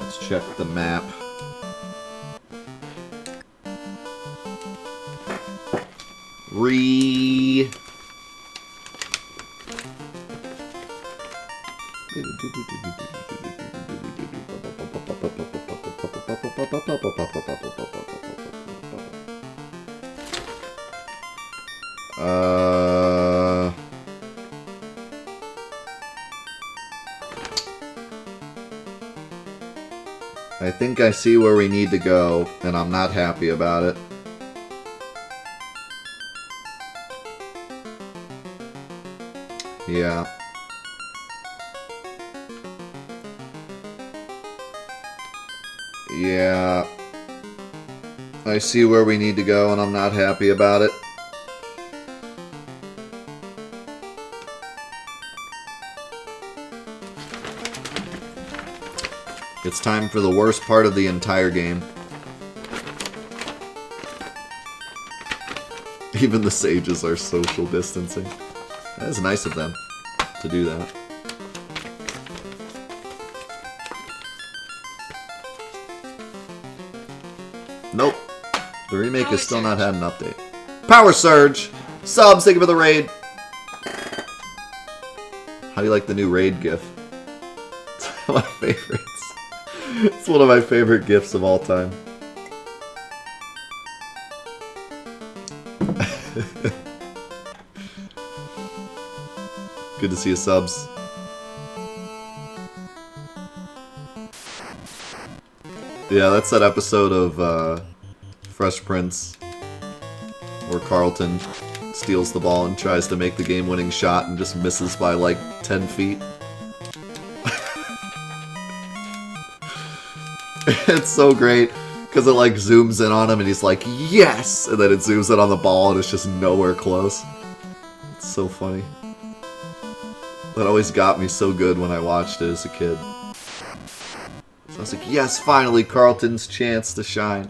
Let's check the map. I think I see where we need to go, and I'm not happy about it. Yeah. Yeah. I see where we need to go, and I'm not happy about it. It's time for the worst part of the entire game. Even the sages are social distancing. That is nice of them to do that. Nope. The remake has still not had an update. Power Surge! Subs, thank you for the raid! How do you like the new raid gif? It's one of my favorites. It's one of my favorite gifs of all time. Good to see you, subs. Yeah, that's that episode of Fresh Prince where Carlton steals the ball and tries to make the game-winning shot and just misses by like 10 feet. It's so great because it like zooms in on him and he's like, yes! And then it zooms in on the ball and it's just nowhere close. It's so funny. That always got me so good when I watched it as a kid. So I was like, yes, finally, Carlton's chance to shine.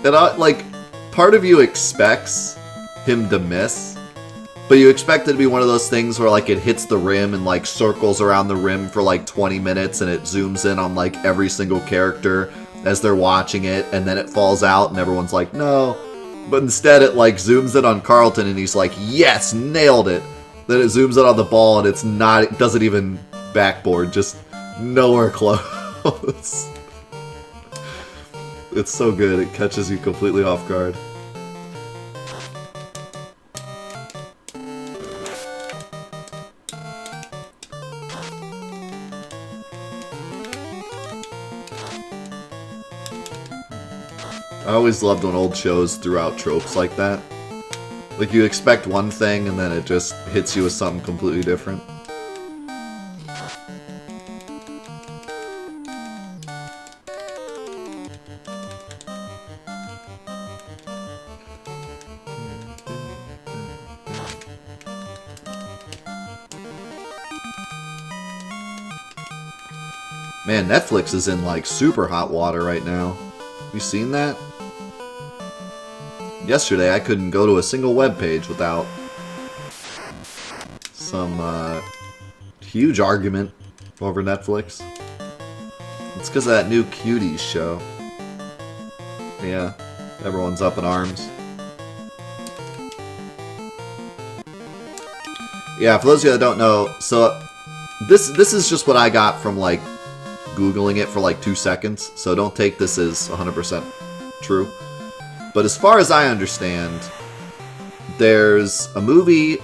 And like, part of you expects him to miss, but you expect it to be one of those things where like it hits the rim and like circles around the rim for like 20 minutes and it zooms in on like every single character as they're watching it, and then it falls out and everyone's like, no. But instead it like zooms in on Carlton and he's like, yes, nailed it. Then it zooms in on the ball and it's not, it doesn't even backboard, just nowhere close. It's so good, it catches you completely off guard. I always loved when old shows threw out tropes like that. Like, you expect one thing, and then it just hits you with something completely different. Man, Netflix is in, like, super hot water right now. You seen that? Yesterday, I couldn't go to a single web page without some huge argument over Netflix. It's because of that new Cuties show. Yeah, everyone's up in arms. Yeah, for those of you that don't know, so this is just what I got from like Googling it for like 2 seconds, so don't take this as 100% true. But as far as I understand, there's a movie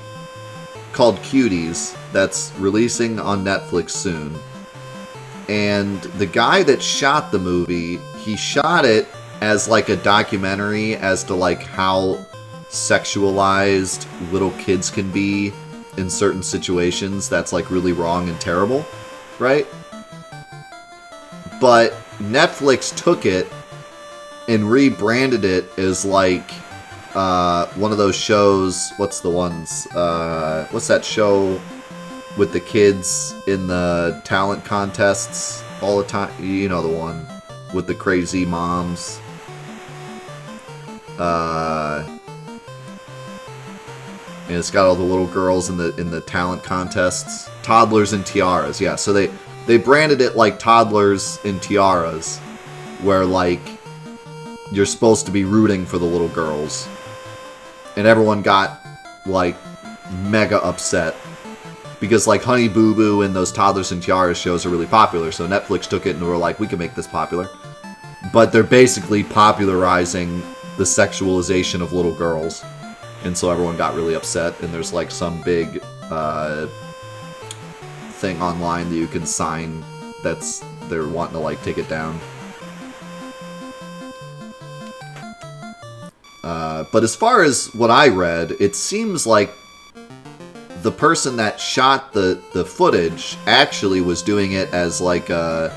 called Cuties that's releasing on Netflix soon. And the guy that shot the movie, he shot it as like a documentary as to like how sexualized little kids can be in certain situations that's like really wrong and terrible, right? But Netflix took it and rebranded it as like one of those shows. What's the ones? What's that show with the kids in the talent contests all the time? You know the one with the crazy moms. and it's got all the little girls in the talent contests. Toddlers in Tiaras, yeah. So they branded it like Toddlers in Tiaras, where like you're supposed to be rooting for the little girls, and everyone got like mega upset because like Honey Boo Boo and those Toddlers in Tiaras shows are really popular. So Netflix took it and were like, we can make this popular, but they're basically popularizing the sexualization of little girls. And so everyone got really upset, and there's like some big thing online that you can sign they're wanting to like take it down. But as far as what I read, it seems like the person that shot the footage actually was doing it as like a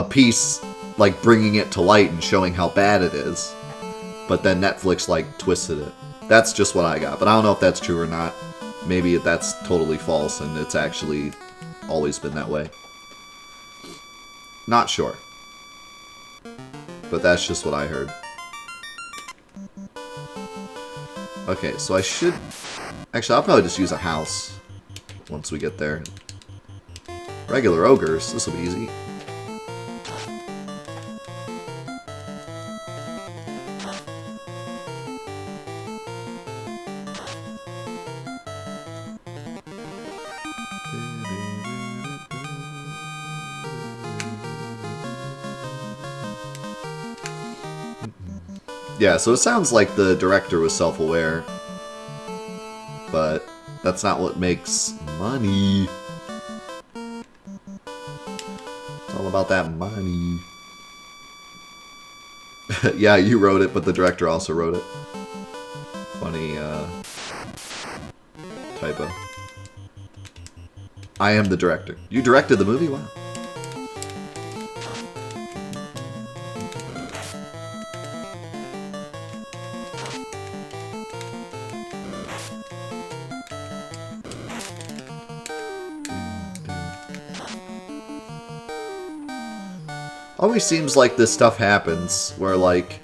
piece, like bringing it to light and showing how bad it is. But then Netflix, like, twisted it. That's just what I got. But I don't know if that's true or not. Maybe that's totally false and it's actually always been that way. Not sure. But that's just what I heard. Okay, so I should... Actually, I'll probably just use a house once we get there. Regular ogres. This will be easy. Yeah, so it sounds like the director was self-aware, but that's not what makes money. It's all about that money. Yeah, you wrote it, but the director also wrote it. Funny, typo. I am the director. You directed the movie? Wow. Always seems like this stuff happens where like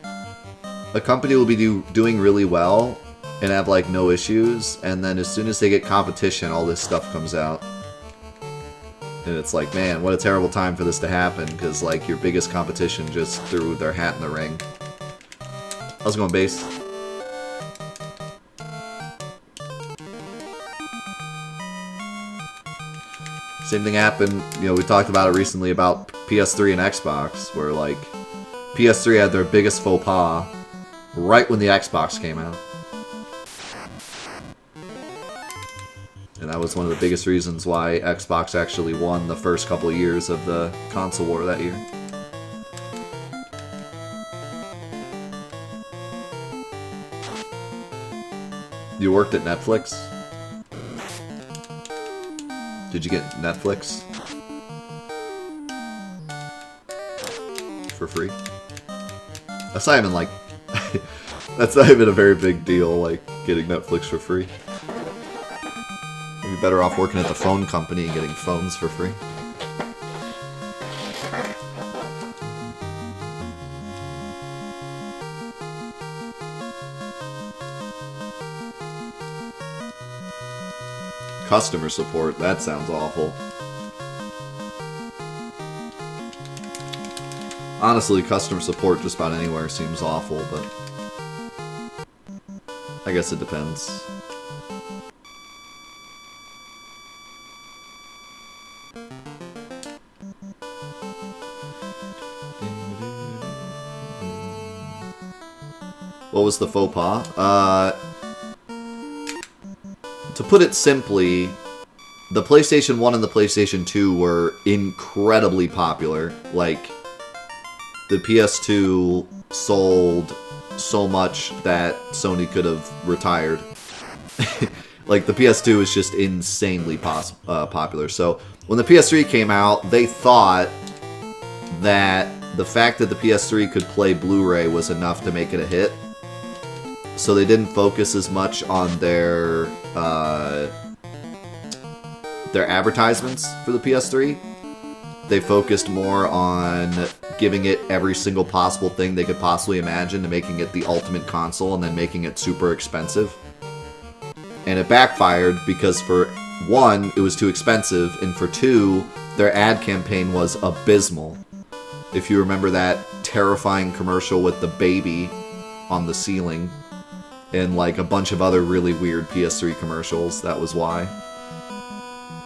a company will be doing really well and have like no issues, and then as soon as they get competition, all this stuff comes out, and it's like, man, what a terrible time for this to happen, because like your biggest competition just threw their hat in the ring. How's it going, base? Same thing happened, you know, we talked about it recently about PS3 and Xbox, where like PS3 had their biggest faux pas right when the Xbox came out. And that was one of the biggest reasons why Xbox actually won the first couple of years of the console war that year. You worked at Netflix? Did you get Netflix? For free? That's not even like... that's not even a very big deal, like, getting Netflix for free. You'd be better off working at the phone company and getting phones for free. Customer support, that sounds awful. Honestly, customer support just about anywhere seems awful, but I guess it depends. What was the faux pas? To put it simply, the PlayStation 1 and the PlayStation 2 were incredibly popular. Like, the PS2 sold so much that Sony could have retired. Like, the PS2 is just insanely popular. So, when the PS3 came out, they thought that the fact that the PS3 could play Blu-ray was enough to make it a hit. So they didn't focus as much on their advertisements for the PS3. they focused more on giving it every single possible thing they could possibly imagine to making it the ultimate console and then making it super expensive. And it backfired because for one, it was too expensive, and for two, their ad campaign was abysmal. If you remember that terrifying commercial with the baby on the ceiling and like a bunch of other really weird PS3 commercials, that was why.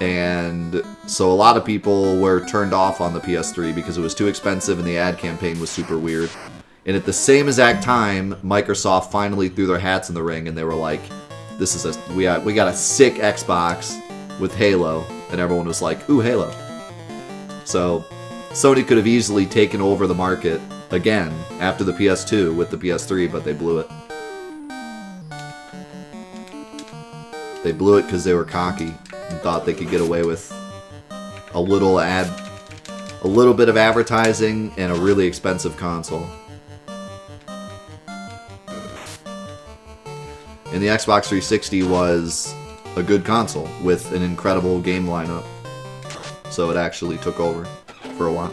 And so a lot of people were turned off on the PS3 because it was too expensive and the ad campaign was super weird. And at the same exact time, Microsoft finally threw their hats in the ring and they were like, "This is we got a sick Xbox with Halo," and everyone was like, "Ooh, Halo." So Sony could have easily taken over the market again after the PS2 with the PS3, but they blew it. They blew it because they were cocky and thought they could get away with a little bit of advertising and a really expensive console. And the Xbox 360 was a good console with an incredible game lineup. So it actually took over for a while.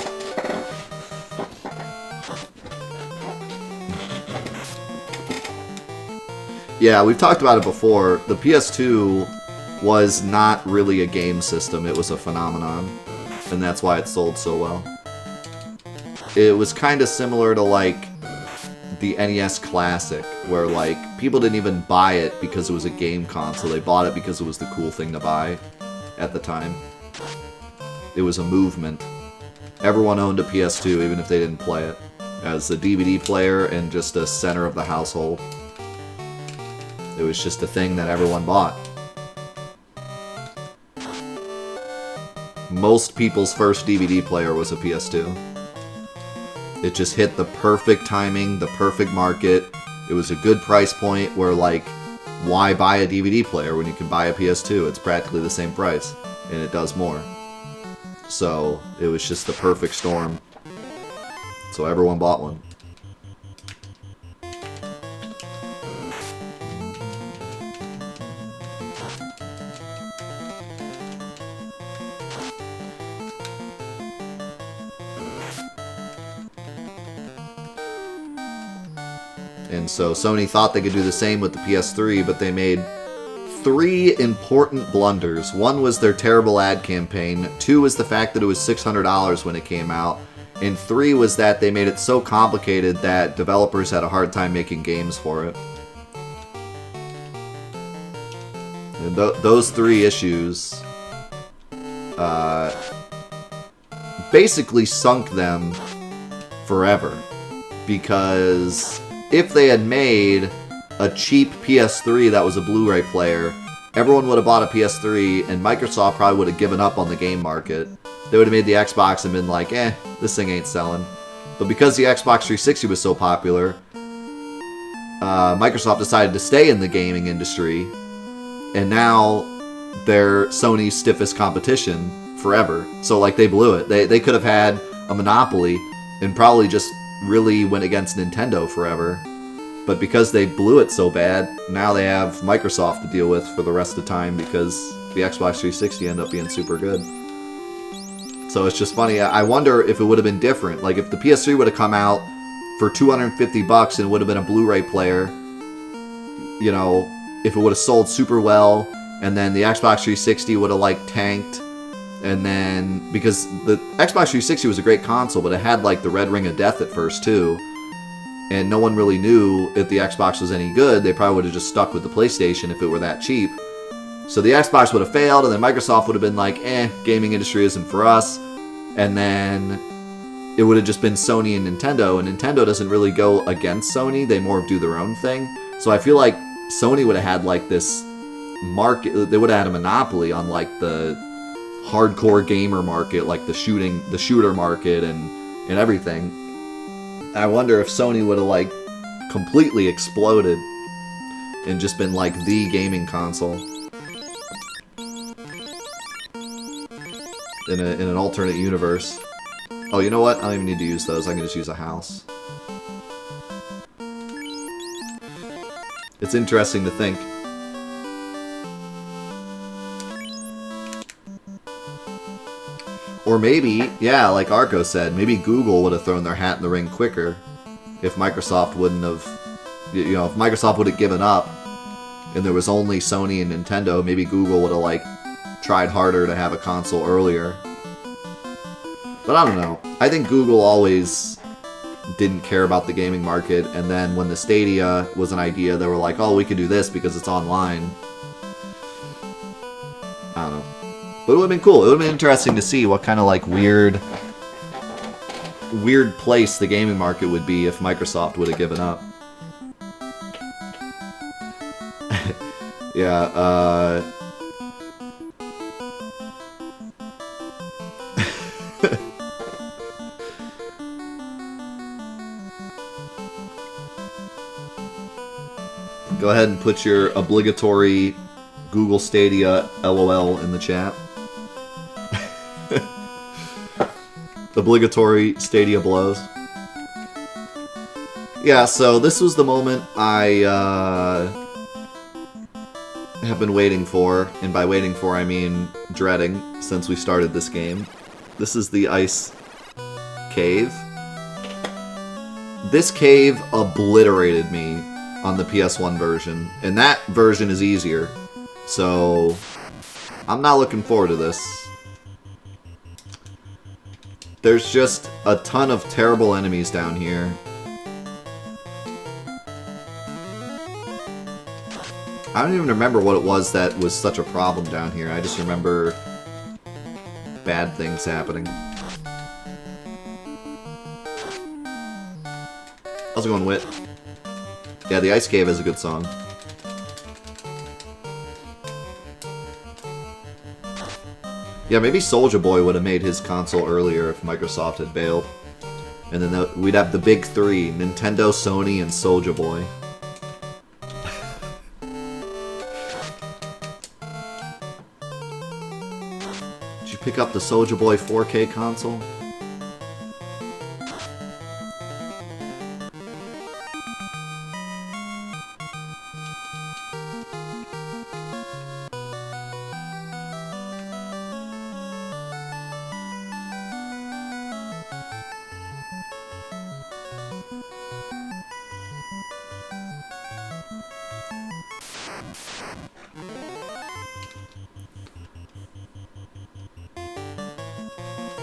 Yeah, we've talked about it before. The PS2 was not really a game system. It was a phenomenon. And that's why it sold so well. It was kind of similar to, like, the NES Classic, where, like, people didn't even buy it because it was a game console. They bought it because it was the cool thing to buy at the time. It was a movement. Everyone owned a PS2, even if they didn't play it, as a DVD player and just a center of the household. It was just a thing that everyone bought. Most people's first DVD player was a PS2. It just hit the perfect timing, the perfect market. It was a good price point where, like, why buy a DVD player when you can buy a PS2? It's practically the same price, and it does more. So, it was just the perfect storm. So everyone bought one. And so Sony thought they could do the same with the PS3, but they made 3 important blunders. One was their terrible ad campaign, 2 was the fact that it was $600 when it came out, and 3 was that they made it so complicated that developers had a hard time making games for it. And those 3 issues basically sunk them forever, because if they had made a cheap PS3 that was a Blu-ray player, everyone would have bought a PS3, and Microsoft probably would have given up on the game market. They would have made the Xbox and been like, this thing ain't selling. But because the Xbox 360 was so popular, Microsoft decided to stay in the gaming industry, and now they're Sony's stiffest competition forever. So, like, they blew it. They could have had a monopoly and probably just really went against Nintendo forever. But because they blew it so bad, now they have Microsoft to deal with for the rest of the time because the Xbox 360 ended up being super good. So it's just funny. I wonder if it would have been different. Like, if the PS3 would have come out for $250 and would have been a Blu-ray player, you know, if it would have sold super well, and then the Xbox 360 would have, like, tanked. And then, because the Xbox 360 was a great console, but it had, like, the red ring of death at first, too. And no one really knew if the Xbox was any good. They probably would have just stuck with the PlayStation if it were that cheap. So the Xbox would have failed, and then Microsoft would have been like, gaming industry isn't for us. And then it would have just been Sony and Nintendo, and Nintendo doesn't really go against Sony. They more do their own thing. So I feel like Sony would have had, like, this market. They would have had a monopoly on, like, the hardcore gamer market, like the shooter market and everything. I wonder if Sony would have, like, completely exploded and just been like the gaming console in an alternate universe. Oh, you know what? I don't even need to use those. I can just use a house. It's interesting to think. Or maybe, yeah, like Arco said, maybe Google would have thrown their hat in the ring quicker if Microsoft wouldn't have, you know, if Microsoft would have given up and there was only Sony and Nintendo, maybe Google would have, like, tried harder to have a console earlier. But I don't know. I think Google always didn't care about the gaming market, and then when the Stadia was an idea, they were like, oh, we can do this because it's online. I don't know. But it would have been cool. It would have been interesting to see what kind of, like, weird place the gaming market would be if Microsoft would have given up. Yeah, go ahead and put your obligatory Google Stadia LOL in the chat. Obligatory Stadia blows. Yeah, so this was the moment I have been waiting for, and by waiting for I mean dreading, since we started this game. This is the ice cave. This cave obliterated me on the PS1 version, and that version is easier. So, I'm not looking forward to this. There's just a ton of terrible enemies down here. I don't even remember what it was that was such a problem down here. I just remember bad things happening. How's it going, Wit? Yeah, the Ice Cave is a good song. Yeah, maybe Soulja Boy would have made his console earlier if Microsoft had bailed. And then we'd have the big three, Nintendo, Sony, and Soulja Boy. Did you pick up the Soulja Boy 4K console?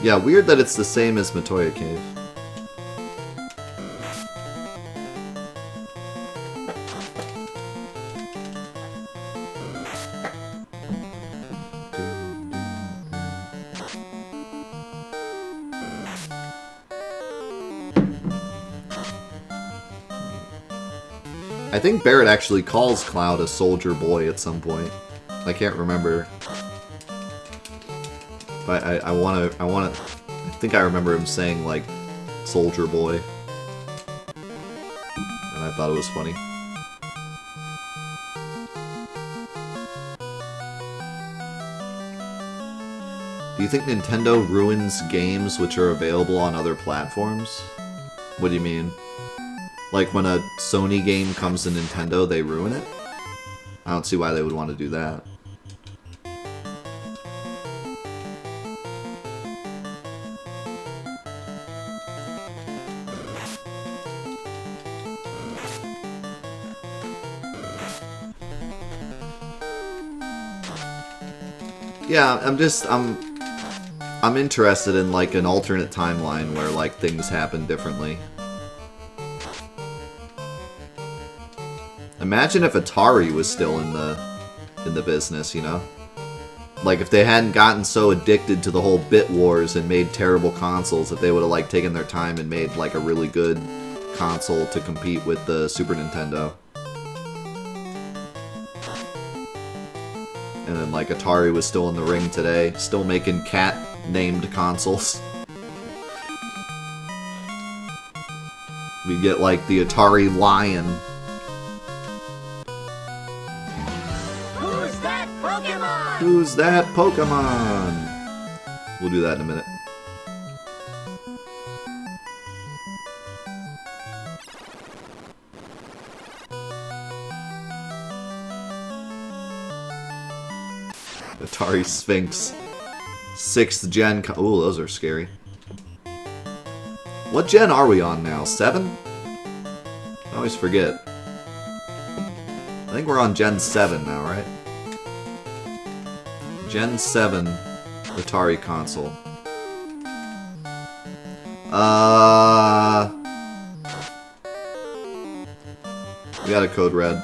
Yeah, weird that it's the same as Matoya Cave. I think Barrett actually calls Cloud a soldier boy at some point. I can't remember. But I think I remember him saying, like, soldier boy. And I thought it was funny. Do you think Nintendo ruins games which are available on other platforms? What do you mean? Like when a Sony game comes to Nintendo, they ruin it? I don't see why they would want to do that. Yeah, I'm interested in, like, an alternate timeline where, like, things happen differently. Imagine if Atari was still in the business, you know? Like, if they hadn't gotten so addicted to the whole bit wars and made terrible consoles, that they would have, like, taken their time and made, like, a really good console to compete with the Super Nintendo. And then, like, Atari was still in the ring today, still making cat-named consoles. We get, like, the Atari Lion. Who's that Pokemon? Who's that Pokemon? We'll do that in a minute. Atari Sphinx. 6th gen. Ooh, those are scary. What gen are we on now? 7? I always forget. I think we're on Gen 7 now, right? Gen 7 Atari console. We got a code red.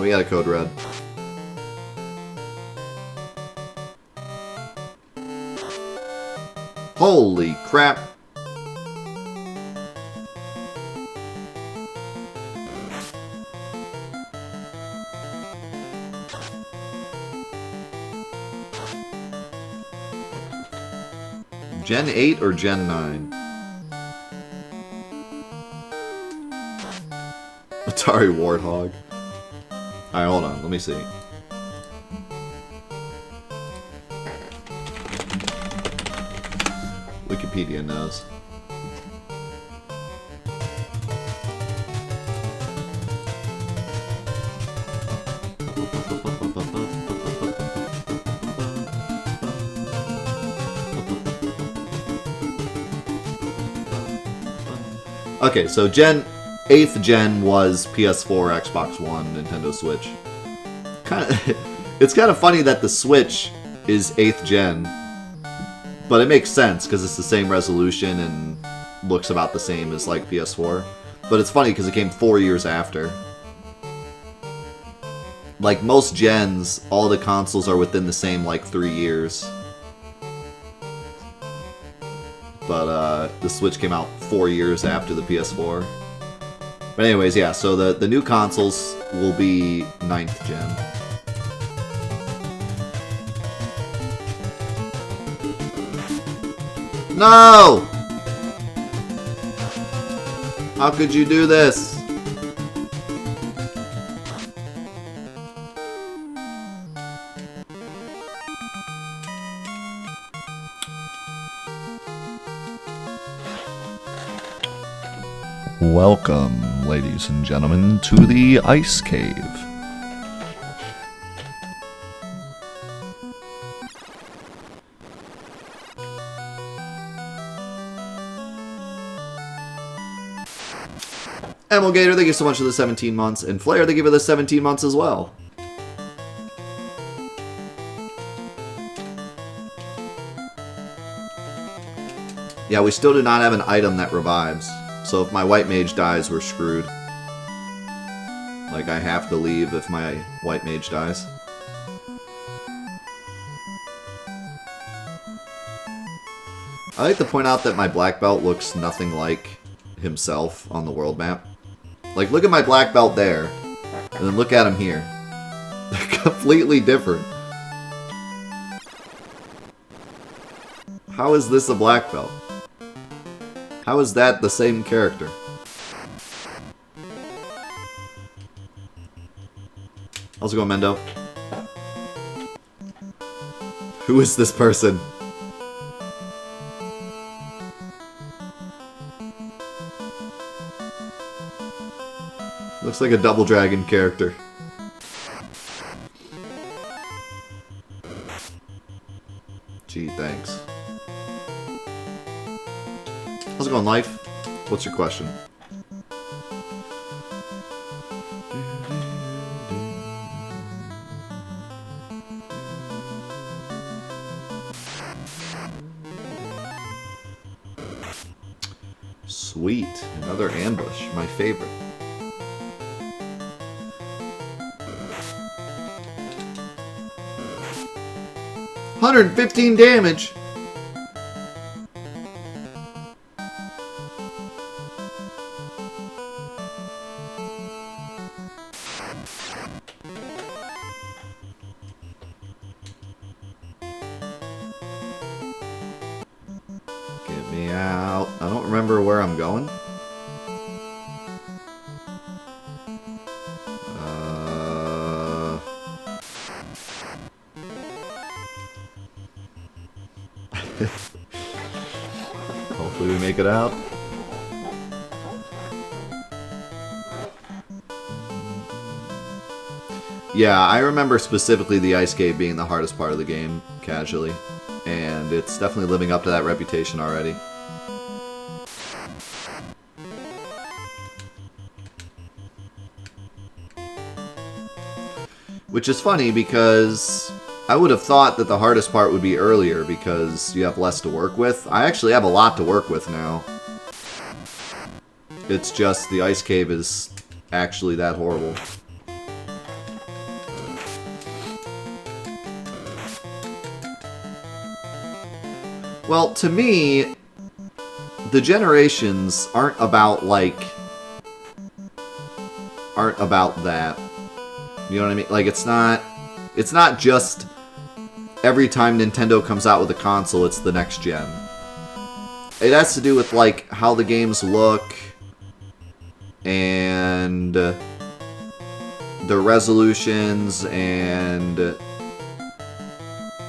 We got a code red. Holy crap. Gen 8 or Gen 9? Atari Warthog. Alright, hold on. Let me see. Wikipedia knows. Okay, so 8th gen was PS4, Xbox One, Nintendo Switch. It's kind of funny that the Switch is 8th gen, but it makes sense because it's the same resolution and looks about the same as like PS4. But it's funny because it came 4 years after. Like most gens, all the consoles are within the same like 3 years. But the Switch came out 4 years after the PS4. But anyways, yeah, so the new consoles will be 9th gen. No! How could you do this? Welcome, ladies and gentlemen, to the Ice Cave. Emulgator, thank you so much for the 17 months. And Flair, thank you for the 17 months as well. Yeah, we still do not have an item that revives. So if my white mage dies, we're screwed. Like, I have to leave if my white mage dies. I like to point out that my black belt looks nothing like himself on the world map. Like, look at my black belt there, and then look at him here. They're completely different. How is this a black belt? How is that the same character? How's it going, Mendo? Who is this person? Looks like a Double Dragon character. Gee, thanks. How's it going, Life? What's your question? Sweet. Another ambush. My favorite. $115 damage. Get me out. I don't remember where I'm going. Hopefully we make it out. Yeah, I remember specifically the ice cave being the hardest part of the game, casually. And it's definitely living up to that reputation already. Which is funny because I would have thought that the hardest part would be earlier because you have less to work with. I actually have a lot to work with now. It's just the ice cave is actually that horrible. Well, to me, the generations aren't about, like... aren't about that. You know what I mean? Like, it's not just every time Nintendo comes out with a console, it's the next gen. It has to do with, like, how the games look... and the resolutions and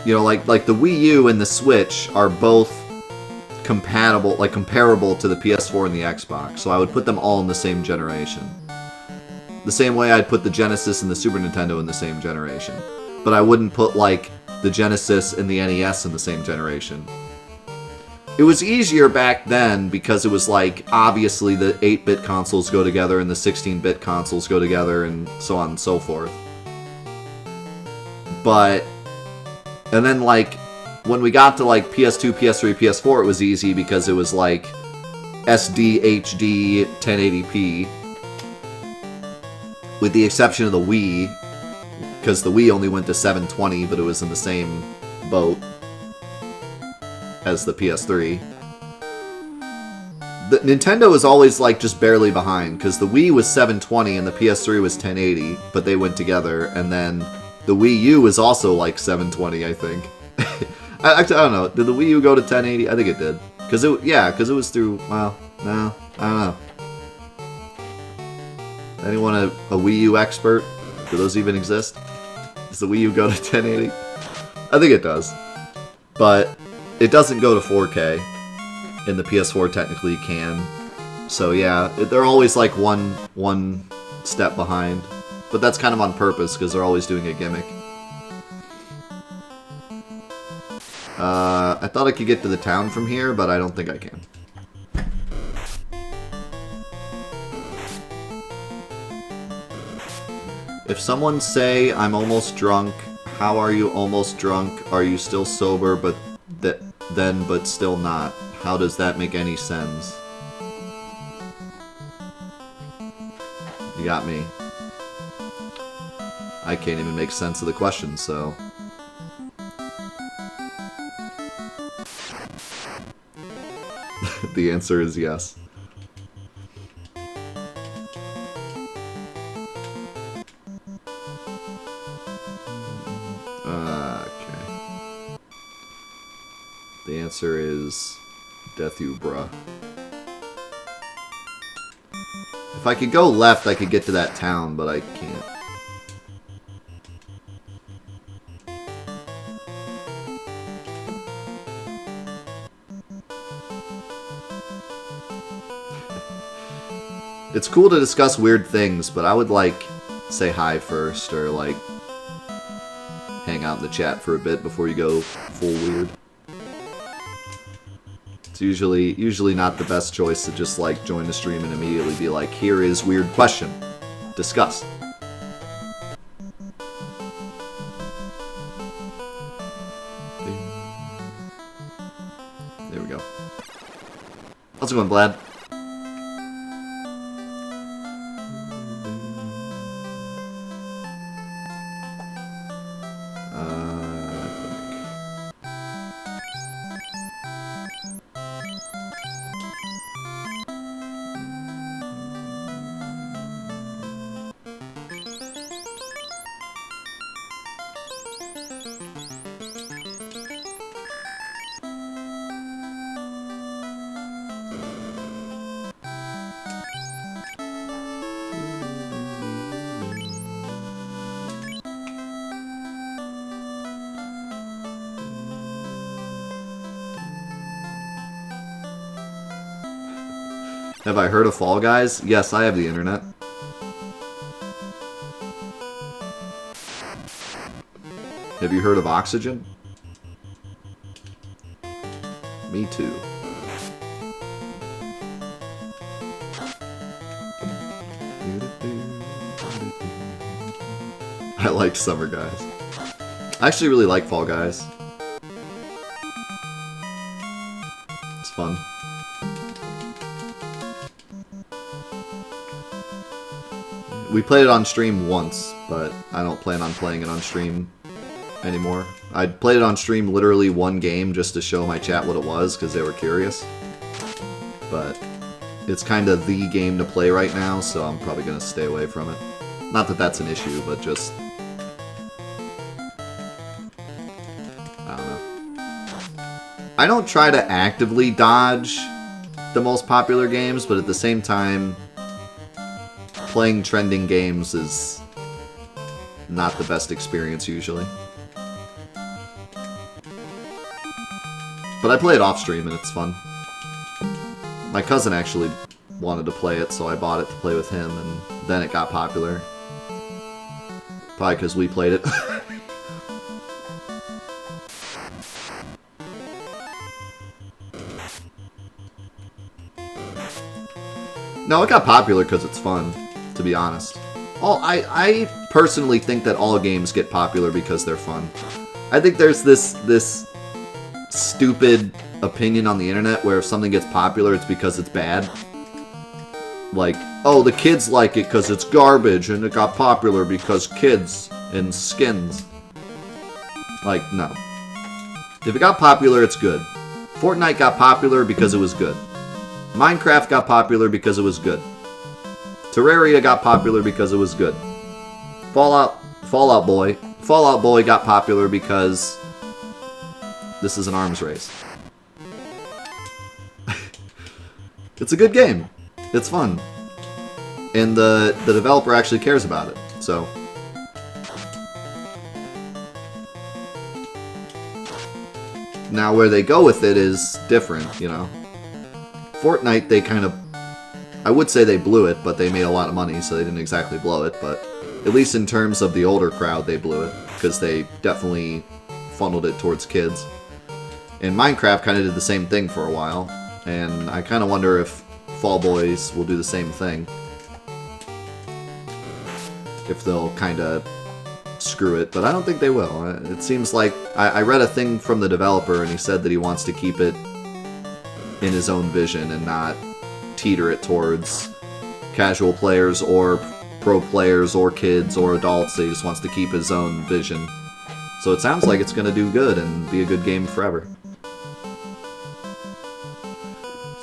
you know like the Wii U and the Switch are both compatible, like comparable to the PS4 and the Xbox, so I would put them all in the same generation. The same way I'd put the Genesis and the Super Nintendo in the same generation. But I wouldn't put like the Genesis and the NES in the same generation. It was easier back then because it was like, obviously the 8-bit consoles go together and the 16-bit consoles go together and so on and so forth. But, and then like, when we got to like PS2, PS3, PS4, it was easy because it was like SD, HD, 1080p. With the exception of the Wii, because the Wii only went to 720, but it was in the same boat as the PS3. The Nintendo is always like just barely behind because the Wii was 720 and the PS3 was 1080, but they went together, and then the Wii U was also like 720, I think. I don't know. Did the Wii U go to 1080? I think it did. Because it was through. Well, no, I don't know. Anyone a Wii U expert? Do those even exist? Does the Wii U go to 1080? I think it does, but it doesn't go to 4K, and the PS4 technically can. So yeah, they're always like one step behind. But that's kind of on purpose, because they're always doing a gimmick. I thought I could get to the town from here, but I don't think I can. If someone say, I'm almost drunk, how are you almost drunk? Are you still sober, but but still not? How does that make any sense? You got me. I can't even make sense of the question, so... The answer is yes. Okay. The answer is... Death you, bruh. If I could go left, I could get to that town, but I can't. It's cool to discuss weird things, but I would, like, say hi first, or, like, hang out in the chat for a bit before you go full weird. It's usually not the best choice to just, like, join the stream and immediately be like, here is weird question. Discuss. There we go. How's it going, Vlad? Have I heard of Fall Guys? Yes, I have the internet. Have you heard of Oxygen? Me too. I like Summer Guys. I actually really like Fall Guys. It's fun. We played it on stream once, but I don't plan on playing it on stream anymore. I played it on stream literally one game just to show my chat what it was, because they were curious. But it's kind of the game to play right now, so I'm probably going to stay away from it. Not that that's an issue, but just... I don't know. I don't try to actively dodge the most popular games, but at the same time, playing trending games is not the best experience usually. But I play it off stream and it's fun. My cousin actually wanted to play it, so I bought it to play with him, and then it got popular. Probably because we played it. No, it got popular because it's fun, to be honest. I personally think that all games get popular because they're fun. I think there's this stupid opinion on the internet where if something gets popular, it's because it's bad. Like, oh, the kids like it because it's garbage, and it got popular because kids and skins. Like, no. If it got popular, it's good. Fortnite got popular because it was good. Minecraft got popular because it was good. Terraria got popular because it was good. Fallout Boy got popular because this is an arms race. It's a good game. It's fun. And the developer actually cares about it. So now where they go with it is different, you know. Fortnite, they kind of, I would say they blew it, but they made a lot of money, so they didn't exactly blow it. But at least in terms of the older crowd, they blew it, because they definitely funneled it towards kids. And Minecraft kind of did the same thing for a while, and I kind of wonder if Fall Boys will do the same thing. If they'll kind of screw it, but I don't think they will. It seems like, I read a thing from the developer, and he said that he wants to keep it in his own vision and not teeter it towards casual players or pro players or kids or adults. He just wants to keep his own vision. So it sounds like it's going to do good and be a good game forever.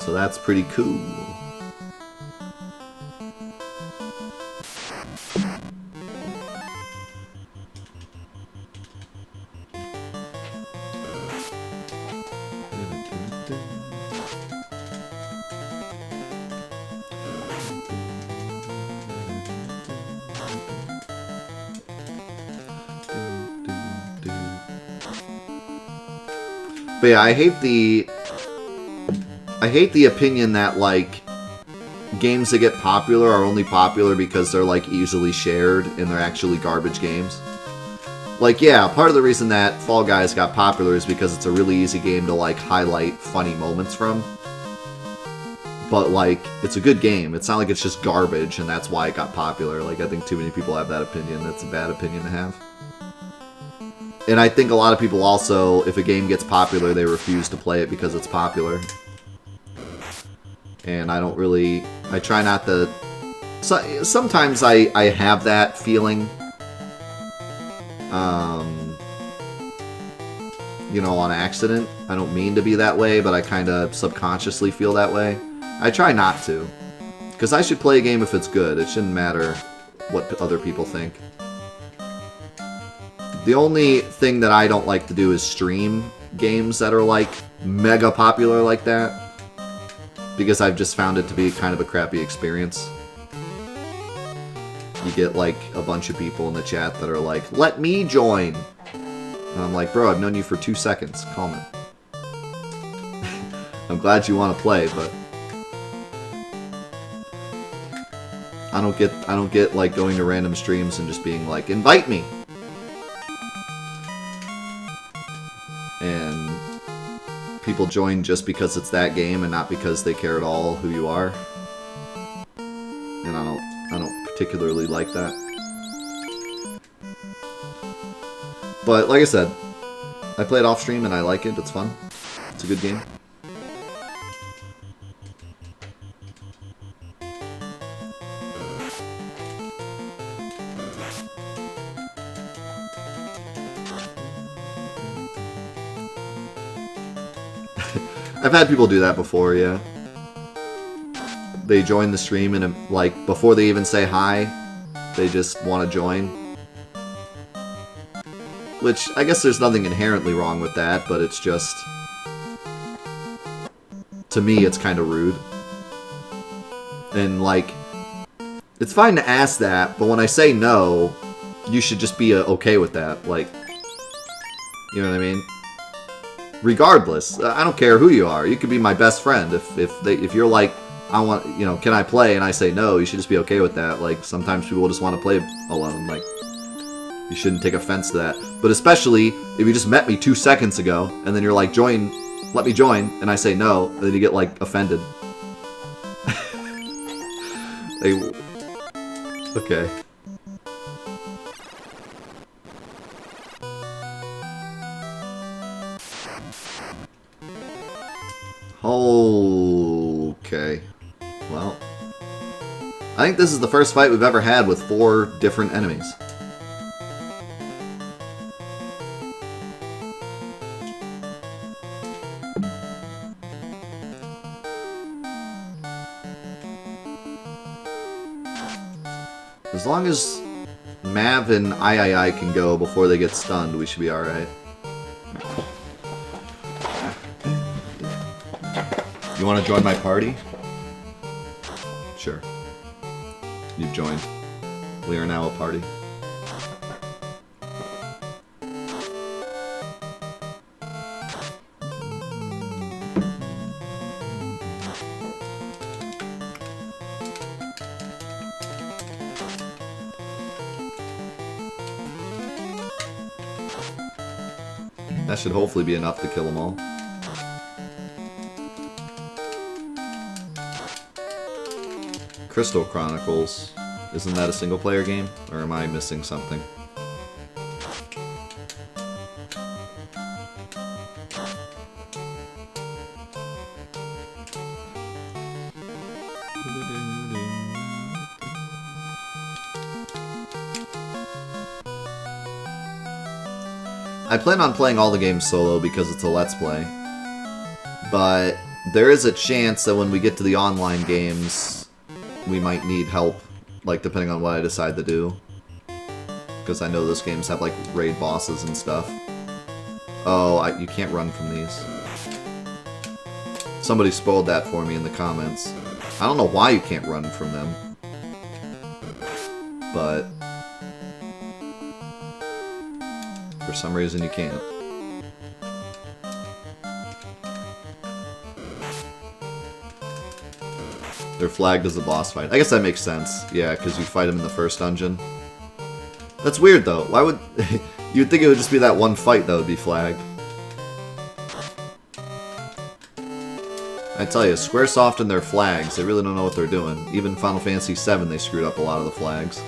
So that's pretty cool. But yeah, I hate the opinion that, like, games that get popular are only popular because they're, like, easily shared and they're actually garbage games. Like, yeah, part of the reason that Fall Guys got popular is because it's a really easy game to, like, highlight funny moments from. But, like, it's a good game. It's not like it's just garbage and that's why it got popular. Like, I think too many people have that opinion. That's a bad opinion to have. And I think a lot of people also, if a game gets popular, they refuse to play it because it's popular. And I don't really... I try not to... Sometimes I have that feeling. You know, on accident. I don't mean to be that way, but I kind of subconsciously feel that way. I try not to. Because I should play a game if it's good. It shouldn't matter what other people think. The only thing that I don't like to do is stream games that are, like, mega popular like that. Because I've just found it to be kind of a crappy experience. You get, like, a bunch of people in the chat that are like, let me join! And I'm like, bro, I've known you for 2 seconds. Calm it. I'm glad you want to play, but... I don't get, like, going to random streams and just being like, invite me! and people join just because it's that game and not because they care at all who you are. And I don't particularly like that. But like I said, I play it off stream and I like it. It's fun. It's a good game. I've had people do that before, yeah. They join the stream and, like, before they even say hi, they just want to join. Which, I guess there's nothing inherently wrong with that, but it's just... to me, it's kind of rude. And, like, it's fine to ask that, but when I say no, you should just be okay with that. Like, you know what I mean? Regardless, I don't care who you are. You could be my best friend. If you're like, I want, you know, can I play? And I say no, you should just be okay with that. Like, sometimes people just want to play alone. Like, you shouldn't take offense to that. But especially if you just met me 2 seconds ago, and then you're like, join, let me join, and I say no, and then you get, like, offended. Like, okay. Okay. Well, I think this is the first fight we've ever had with 4 different enemies. As long as Mav and I can go before they get stunned, we should be alright. You want to join my party? Sure. You've joined. We are now a party. That should hopefully be enough to kill them all. Crystal Chronicles. Isn't that a single-player game? Or am I missing something? I plan on playing all the games solo because it's a Let's Play. But there is a chance that when we get to the online games, we might need help, like, depending on what I decide to do. Because I know those games have, like, raid bosses and stuff. Oh, you can't run from these. Somebody spoiled that for me in the comments. I don't know why you can't run from them. But for some reason you can't. They're flagged as a boss fight. I guess that makes sense. Yeah, because you fight them in the first dungeon. That's weird, though. Why would... You'd think it would just be that one fight that would be flagged. I tell you, Squaresoft and their flags, they really don't know what they're doing. Even Final Fantasy VII, they screwed up a lot of the flags.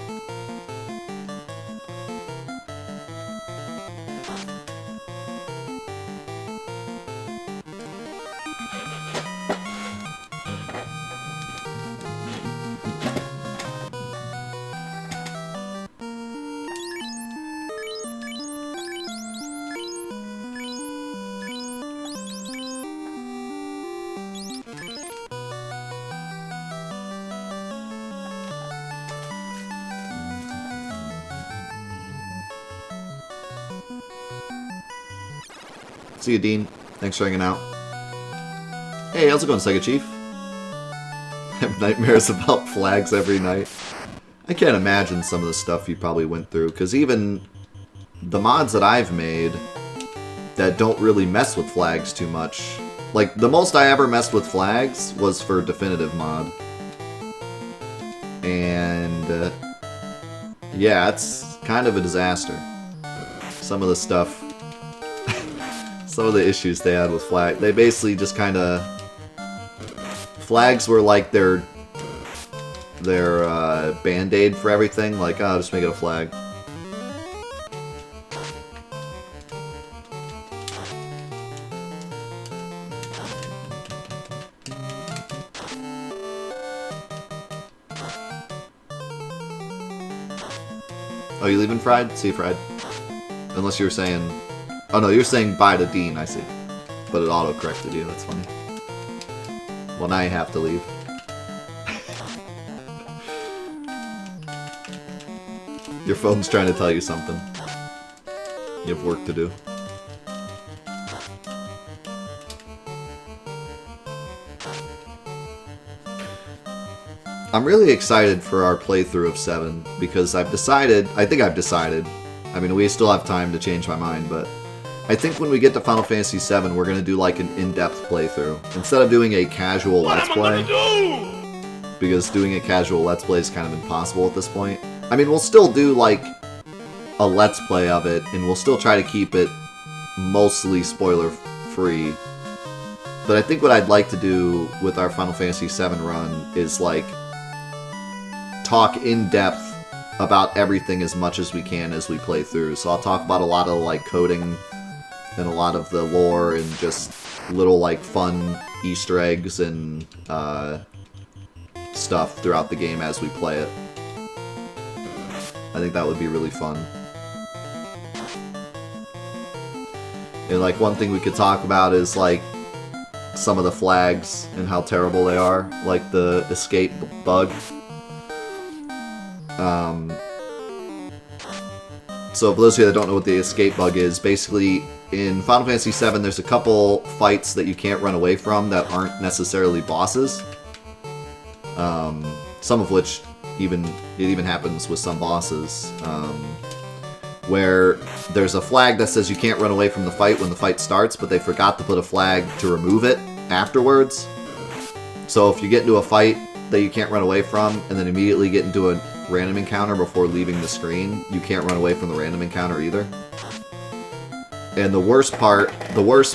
See you, Dean. Thanks for hanging out. Hey, how's it going, Sega Chief? I have nightmares about flags every night. I can't imagine some of the stuff you probably went through, because even the mods that I've made that don't really mess with flags too much. Like, the most I ever messed with flags was for Definitive Mod. And, yeah, it's kind of a disaster. Some of the stuff some of the issues they had with flag. They basically just kind of... Flags were like their band-aid for everything. Like, oh, just make it a flag. Oh, you leaving Fried? See you, Fried. Unless you were saying... Oh, no, you're saying bye to Dean, I see. But it auto-corrected you, that's funny. Well, now you have to leave. Your phone's trying to tell you something. You have work to do. I'm really excited for our playthrough of 7, because I think I've decided, I mean, we still have time to change my mind, but I think when we get to Final Fantasy 7, we're going to do like an in-depth playthrough. Instead of doing a casual Let's Play, because doing a casual Let's Play is kind of impossible at this point. I mean, we'll still do like a Let's Play of it, and we'll still try to keep it mostly spoiler-free. But I think what I'd like to do with our Final Fantasy 7 run is like talk in depth about everything as much as we can as we play through. So I'll talk about a lot of like coding and a lot of the lore and just little like fun Easter eggs and stuff throughout the game as we play it. I think that would be really fun. And like one thing we could talk about is like some of the flags and how terrible they are, like the escape bug. So for those of you that don't know what the escape bug is, basically in Final Fantasy VII there's a couple fights that you can't run away from that aren't necessarily bosses. Some of which it even happens with some bosses, where there's a flag that says you can't run away from the fight when the fight starts, but they forgot to put a flag to remove it afterwards. So if you get into a fight that you can't run away from, and then immediately get into a random encounter before leaving the screen, you can't run away from the random encounter either. And the worst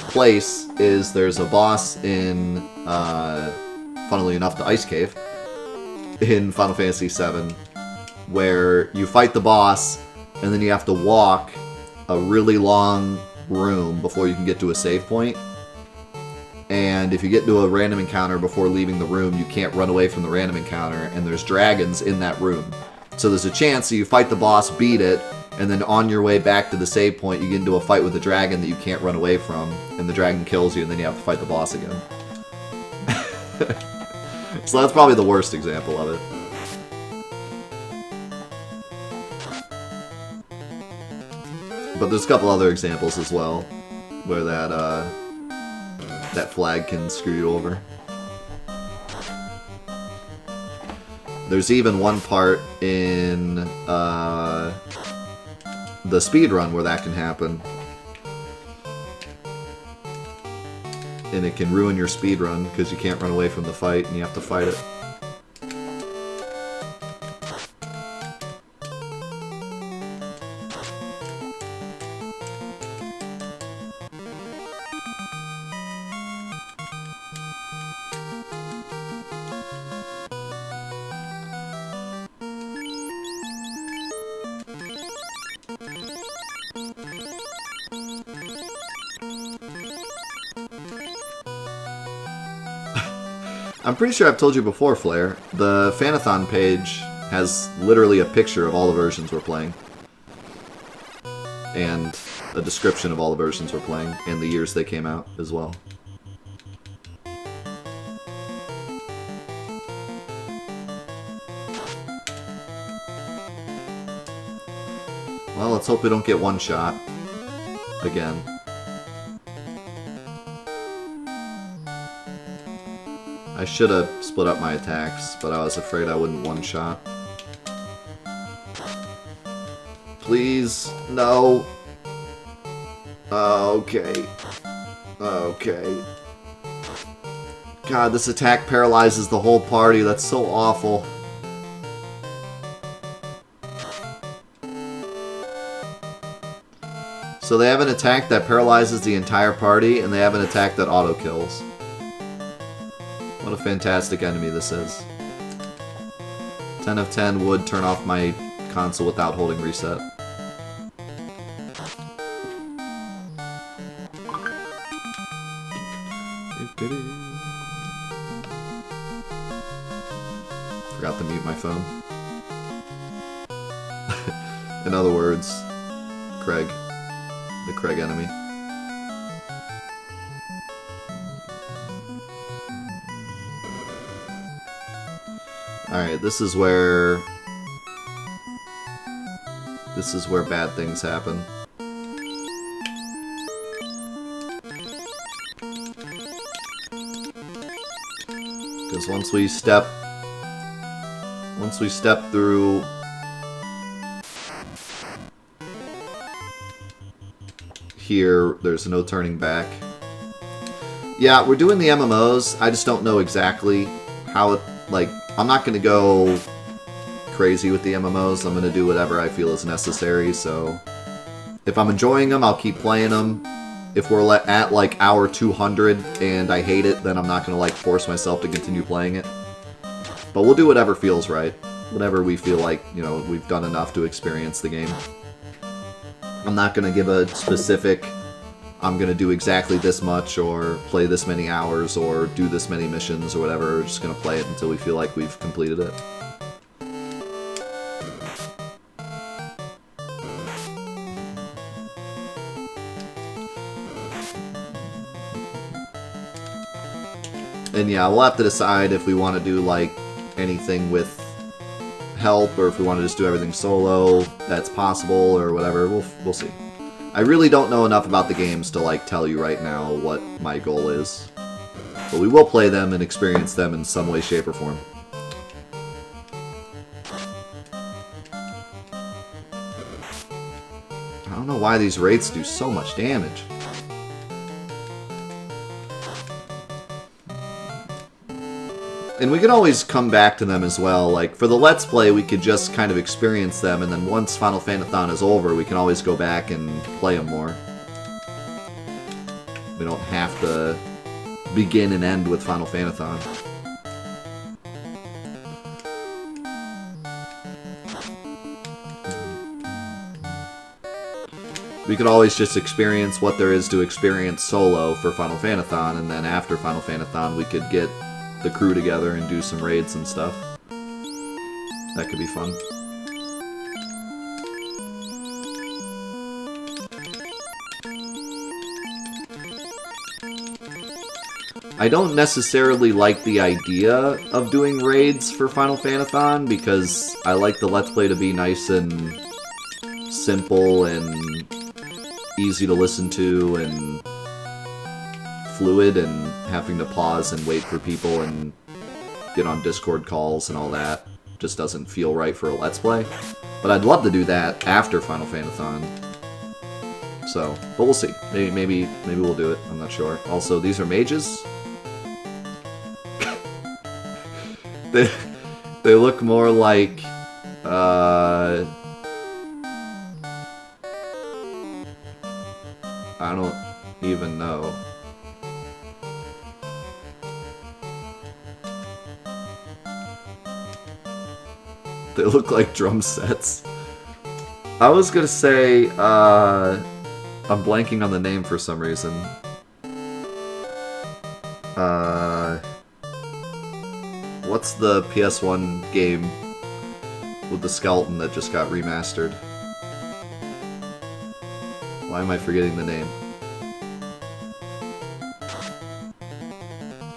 place is there's a boss in, funnily enough, the Ice Cave in Final Fantasy VII, where you fight the boss, and then you have to walk a really long room before you can get to a save point. And if you get to a random encounter before leaving the room, you can't run away from the random encounter, and there's dragons in that room. So there's a chance that you fight the boss, beat it, and then on your way back to the save point, you get into a fight with a dragon that you can't run away from, and the dragon kills you, and then you have to fight the boss again. So that's probably the worst example of it. But there's a couple other examples as well, where that flag can screw you over. There's even one part in the speedrun where that can happen. And it can ruin your speedrun because you can't run away from the fight and you have to fight it. I'm pretty sure I've told you before, Flair. The Fantathon page has literally a picture of all the versions we're playing. And a description of all the versions we're playing, and the years they came out as well. Well, let's hope we don't get one shot again. I should have split up my attacks, but I was afraid I wouldn't one-shot. Please, no. Okay. Okay. God, this attack paralyzes the whole party. That's so awful. So they have an attack that paralyzes the entire party, and they have an attack that auto-kills. What a fantastic enemy this is. 10 of 10 would turn off my console without holding reset. Forgot to mute my phone. In other words, Craig. The Craig enemy. Alright, this is where bad things happen. Because once we step through here, there's no turning back. Yeah, we're doing the MMOs. I just don't know exactly how it, like, I'm not going to go crazy with the MMOs. I'm going to do whatever I feel is necessary, so if I'm enjoying them, I'll keep playing them. If we're at, like, hour 200 and I hate it, then I'm not going to, like, force myself to continue playing it. But we'll do whatever feels right. Whatever we feel like, you know, we've done enough to experience the game. I'm not going to give a specific, I'm going to do exactly this much, or play this many hours, or do this many missions, or whatever. We're just going to play it until we feel like we've completed it. And yeah, we'll have to decide if we want to do, like, anything with help, or if we want to just do everything solo, that's possible, or whatever. We'll see. I really don't know enough about the games to, like, tell you right now what my goal is. But we will play them and experience them in some way, shape, or form. I don't know why these wraiths do so much damage. And we can always come back to them as well. Like, for the Let's Play, we could just kind of experience them, and then once Final Fantathon is over, we can always go back and play them more. We don't have to begin and end with Final Fantathon. We could always just experience what there is to experience solo for Final Fantathon, and then after Final Fantathon, we could get the crew together and do some raids and stuff. That could be fun. I don't necessarily like the idea of doing raids for Final Fantathon, because I like the Let's Play to be nice and simple and easy to listen to and fluid, and having to pause and wait for people and get on Discord calls and all that just doesn't feel right for a Let's Play. But I'd love to do that after Final Fantathon. So, but we'll see. Maybe we'll do it. I'm not sure. Also, these are mages. They look more like I don't even know. They look like drum sets. I was gonna say, I'm blanking on the name for some reason. What's the PS1 game with the skeleton that just got remastered? Why am I forgetting the name?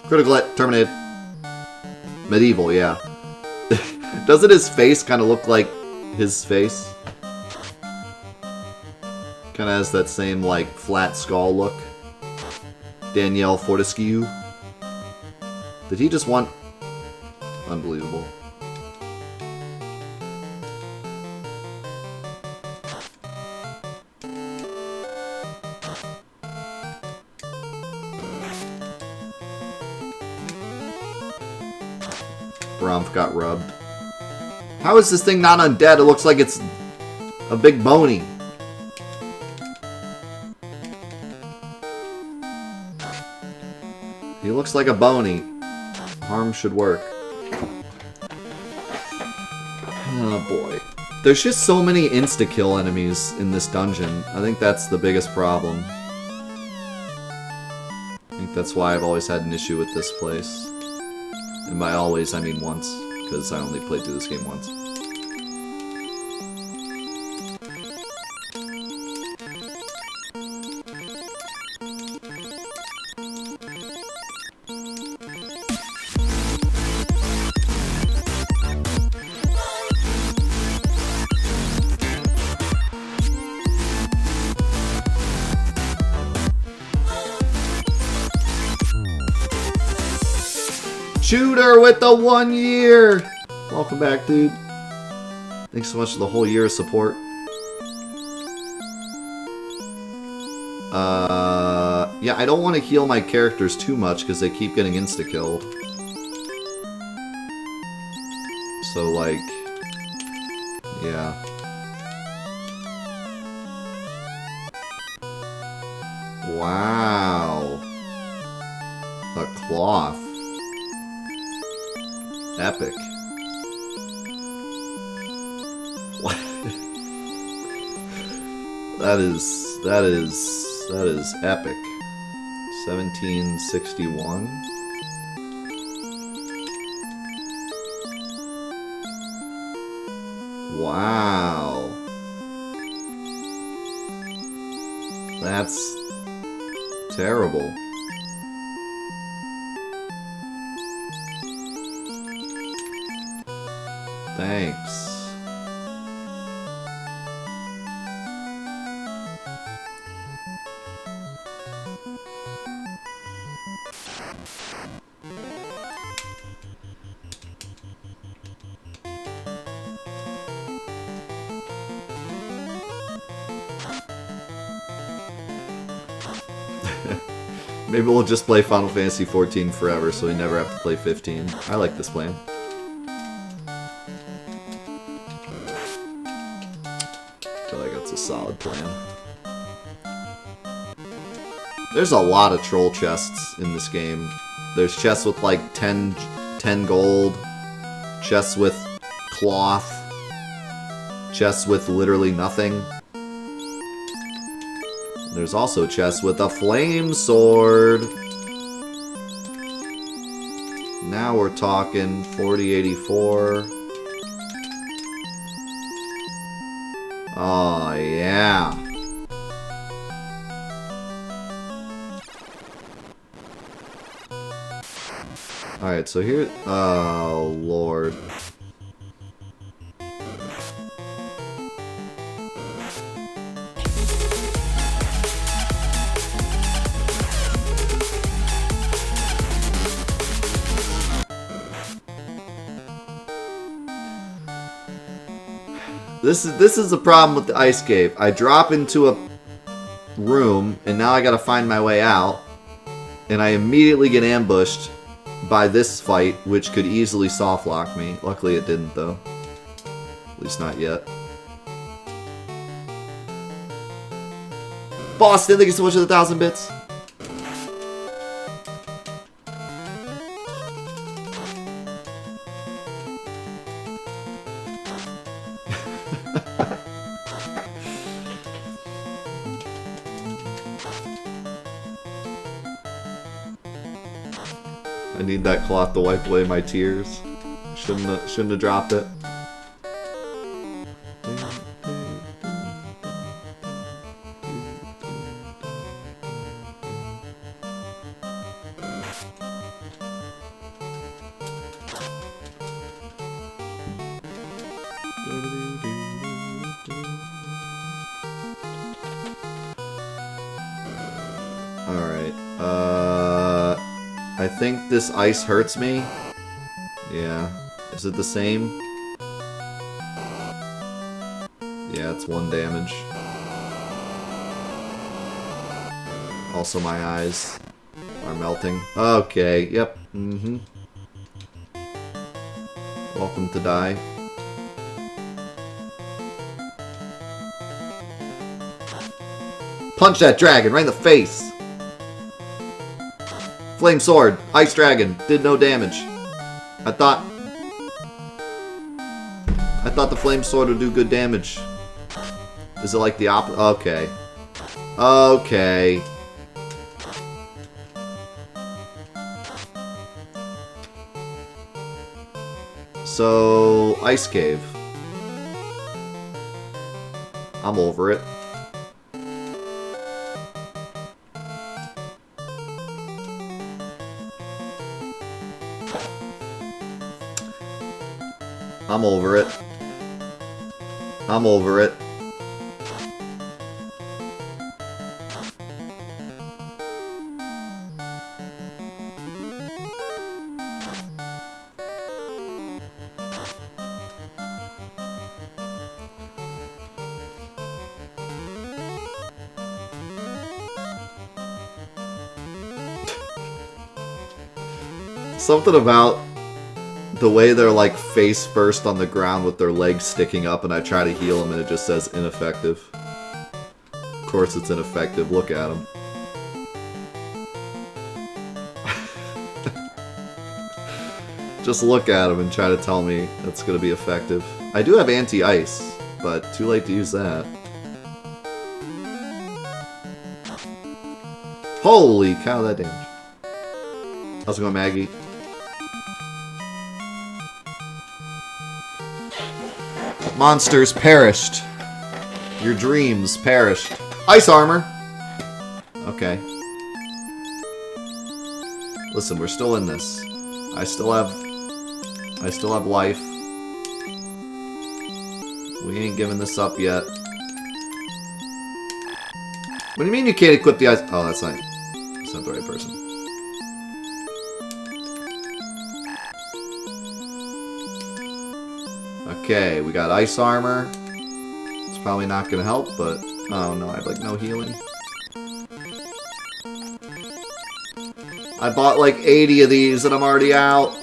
Critical hit, terminated. Medieval, yeah. Doesn't his face kind of look like his face? Kind of has that same, like, flat skull look. Danielle Fortescue. Did he just want... Unbelievable. Bromf got rubbed. How is this thing not undead? It looks like it's a big bony. He looks like a bony. Harm should work. Oh boy. There's just so many insta-kill enemies in this dungeon. I think that's the biggest problem. I think that's why I've always had an issue with this place. And by always, I mean once. Because I only played through this game once. Shooter with the 1 year! Welcome back, dude. Thanks so much for the whole year of support. Yeah, I don't want to heal my characters too much because they keep getting insta-killed. So, like... yeah. Wow. A cloth. Epic. What? That is epic. 1761. Wow. That's terrible. Thanks. Maybe we'll just play Final Fantasy XIV forever so we never have to play 15. I like this plan. A solid plan. There's a lot of troll chests in this game. There's chests with like 10 gold, chests with cloth, chests with literally nothing. There's also chests with a flame sword. Now we're talking 4084. Oh, yeah. Alright, so here... oh, Lord. This is the problem with the ice cave. I drop into a room, and now I gotta find my way out, and I immediately get ambushed by this fight, which could easily softlock me. Luckily it didn't, though. At least not yet. Boston, thank you so much for the 1,000 bits. I need that cloth to wipe away my tears. Shouldn't have dropped it. I think this ice hurts me. Yeah. Is it the same? Yeah, it's 1 damage. Also, my eyes are melting. Okay, yep. Mm-hmm. Welcome to die. Punch that dragon right in the face! Flame sword. Ice dragon. Did no damage. I thought the flame sword would do good damage. Is it like the opposite? Okay. Okay. So, Ice Cave. I'm over it. I'm over it. I'm over it. Something about the way they're like face first on the ground with their legs sticking up, and I try to heal them and it just says ineffective. Of course it's ineffective, look at them. Just look at them and try to tell me that's going to be effective. I do have anti-ice, but too late to use that. Holy cow, that damage. How's it going, Maggie? Monsters perished. Your dreams perished. Ice armor! Okay. Listen, we're still in this. I still have life. We ain't giving this up yet. What do you mean you can't equip the ice? Oh, that's not the right person. Okay, we got ice armor. It's probably not gonna help, but oh no, I have like no healing. I bought like 80 of these and I'm already out.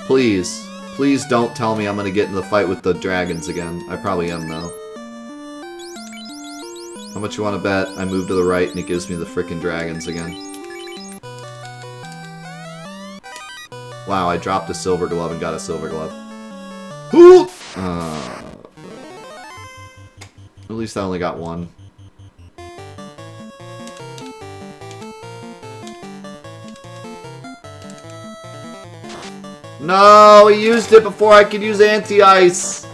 Please. Please don't tell me I'm gonna get in the fight with the dragons again. I probably am, though. How much you want to bet? I move to the right and it gives me the frickin' dragons again. Wow, I dropped a silver glove and got a silver glove. Ooh! At least I only got one. No, he used it before I could use anti-ice.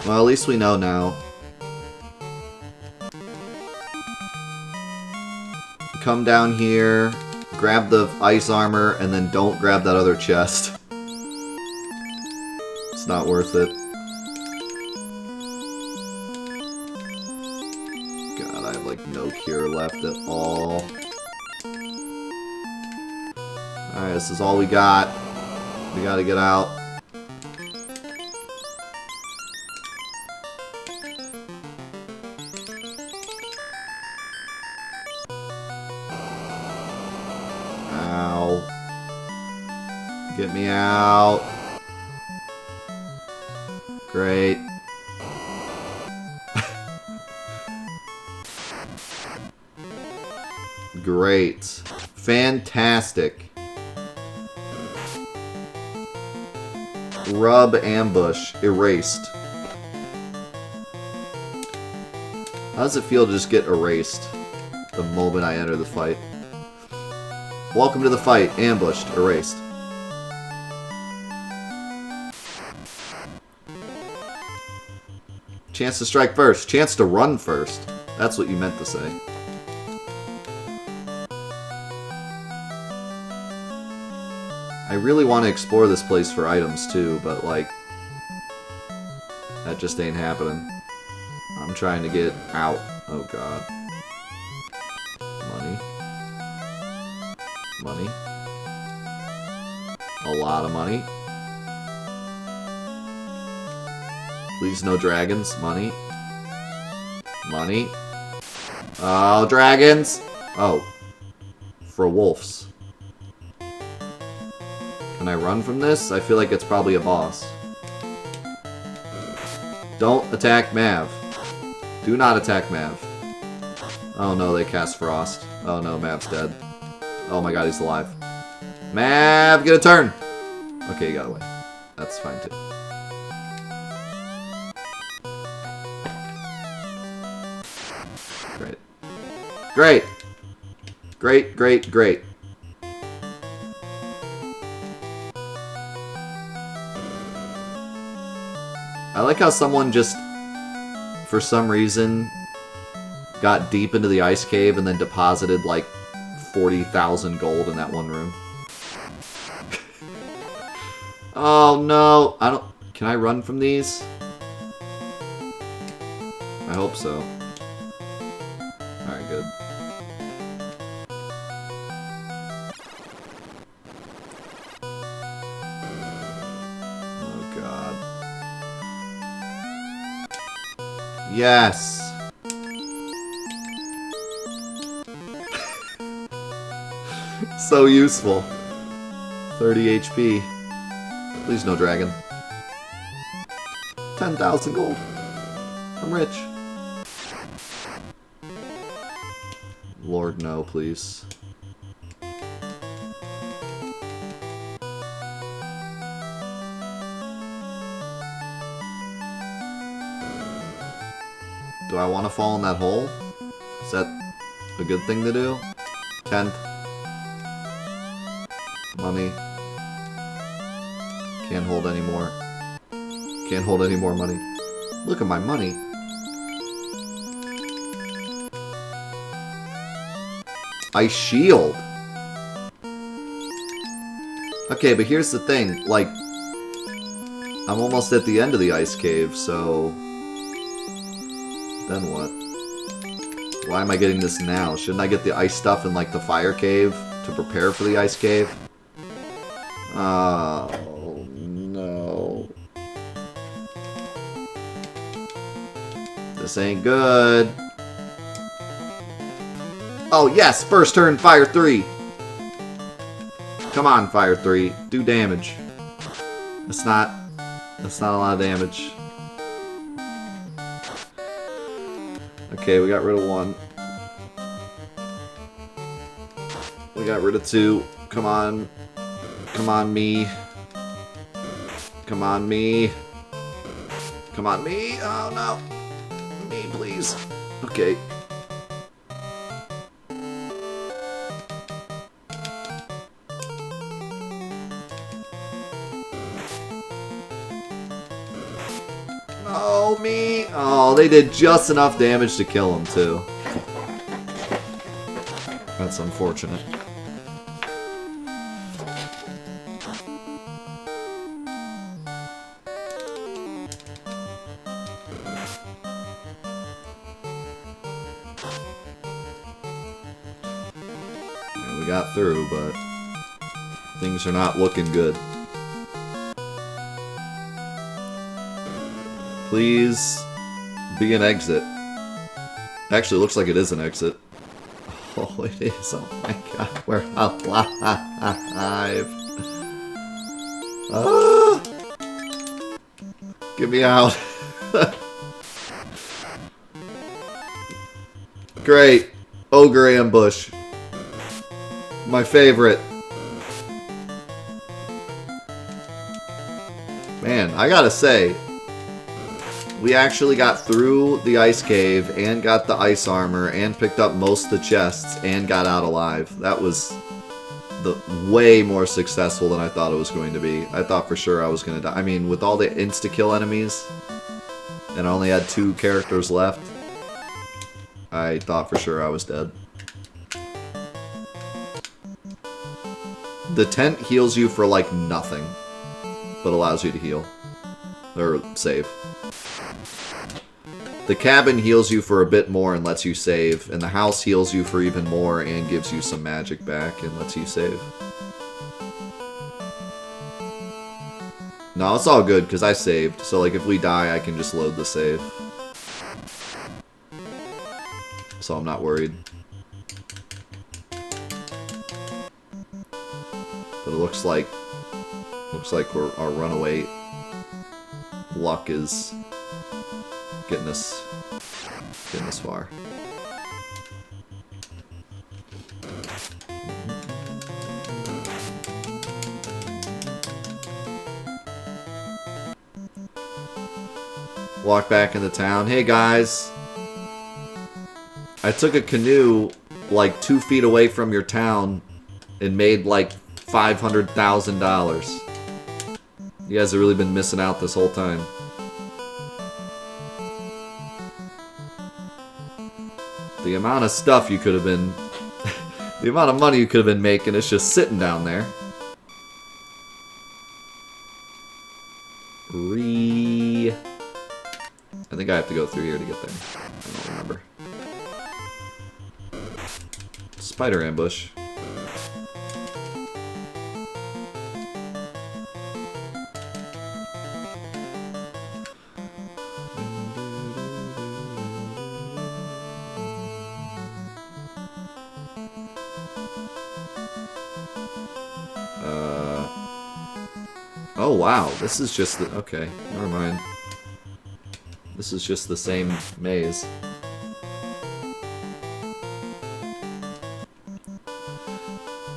Well, at least we know now. Come down here, grab the ice armor, and then don't grab that other chest. It's not worth it. God, I have like no cure left at all. Alright, this is all we got. We gotta get out. Ow. Get me out. Great. Great. Fantastic. Rub ambush. Erased. How does it feel to just get erased the moment I enter the fight? Welcome to the fight. Ambushed. Erased. Chance to strike first. Chance to run first. That's what you meant to say. I really want to explore this place for items too, but like... That just ain't happening. I'm trying to get out. Oh god. Money. Money. A lot of money. Please no dragons. Money. Money. Oh, dragons! Oh. For wolves. Can I run from this? I feel like it's probably a boss. Don't attack Mav. Do not attack Mav. Oh no, they cast Frost. Oh no, Mav's dead. Oh my god, he's alive. Mav, get a turn! Okay, he got away. That's fine too. Great. Great! Great, great, great. I like how someone just, for some reason, got deep into the ice cave and then deposited like 40,000 gold in that one room. Oh no! I don't... Can I run from these? I hope so. Alright, good. Oh god. Yes! So useful. 30 HP. Please no dragon. 10,000 gold. I'm rich. Lord, no, please. Do I want to fall in that hole? Is that a good thing to do? 10th. Money. Can't hold any more. Can't hold any more money. Look at my money. Ice shield. Okay, but here's the thing. Like, I'm almost at the end of the ice cave, so... Then what? Why am I getting this now? Shouldn't I get the ice stuff in, like, the fire cave to prepare for the ice cave? Oh, no. This ain't good. Oh, yes! First turn, Fire 3! Come on, Fire 3. Do damage. That's not a lot of damage. Okay, we got rid of 1. We got rid of 2. Come on. Come on, me. Come on, me. Come on, me. Oh, no. Me, please. Okay. Oh, me. Oh, they did just enough damage to kill him, too. That's unfortunate. Yeah, we got through, but things are not looking good. Please be an exit. Actually, it looks like it is an exit. Oh, it is. Oh my god, we're alive. Ah! Get me out. Great. Ogre ambush. My favorite. Man, I gotta say, we actually got through the ice cave and got the ice armor and picked up most of the chests and got out alive. That was way more successful than I thought it was going to be. I thought for sure I was going to die. I mean, with all the insta-kill enemies, and I only had 2 characters left, I thought for sure I was dead. The tent heals you for like nothing, but allows you to heal. Or save. The cabin heals you for a bit more and lets you save, and the house heals you for even more and gives you some magic back and lets you save. No, it's all good, because I saved. So, like, if we die, I can just load the save. So I'm not worried. But it looks like our runaway luck is getting us far. Walk back into town. Hey guys, I took a canoe like 2 feet away from your town and made like $500,000. You guys have really been missing out this whole time. The amount of stuff you could have been... the amount of money you could have been making is just sitting down there. I think I have to go through here to get there. I don't remember. Spider ambush. Oh wow, this is just the... okay, never mind. This is just the same maze.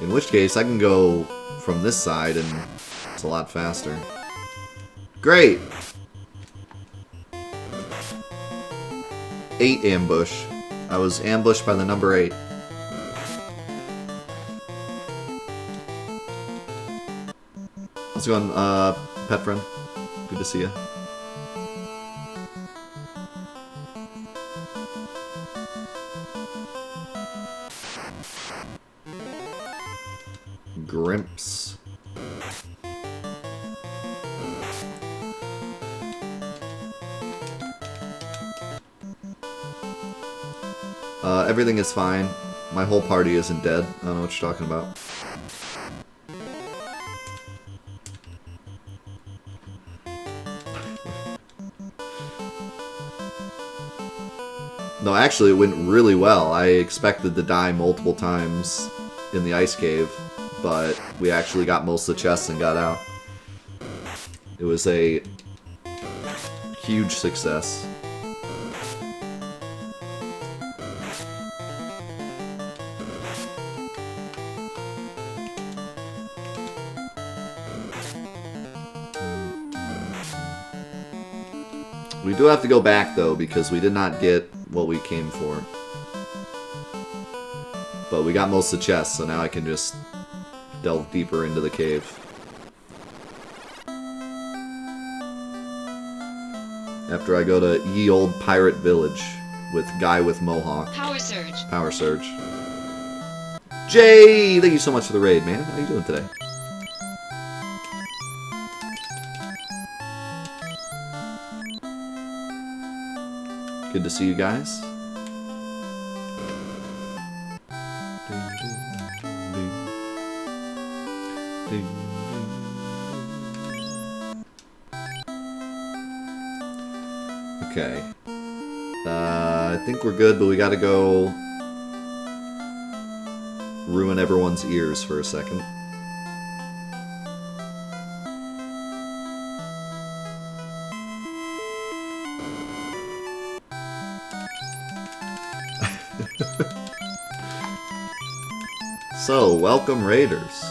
In which case, I can go from this side and it's a lot faster. Great! 8 ambush. I was ambushed by the number 8. How's it going, pet friend? Good to see you. Grimps. Everything is fine. My whole party isn't dead. I don't know what you're talking about. No, actually, it went really well. I expected to die multiple times in the ice cave, but we actually got most of the chests and got out. It was a huge success. We do have to go back, though, because we did not get what we came for. But we got most of the chests, so now I can just delve deeper into the cave. After I go to Ye Old Pirate Village with Guy with Mohawk. Power Surge. Power Surge. Jay! Thank you so much for the raid, man. How you doing today? Good to see you guys. Okay. I think we're good, but we gotta go ruin everyone's ears for a second. So, welcome Raiders.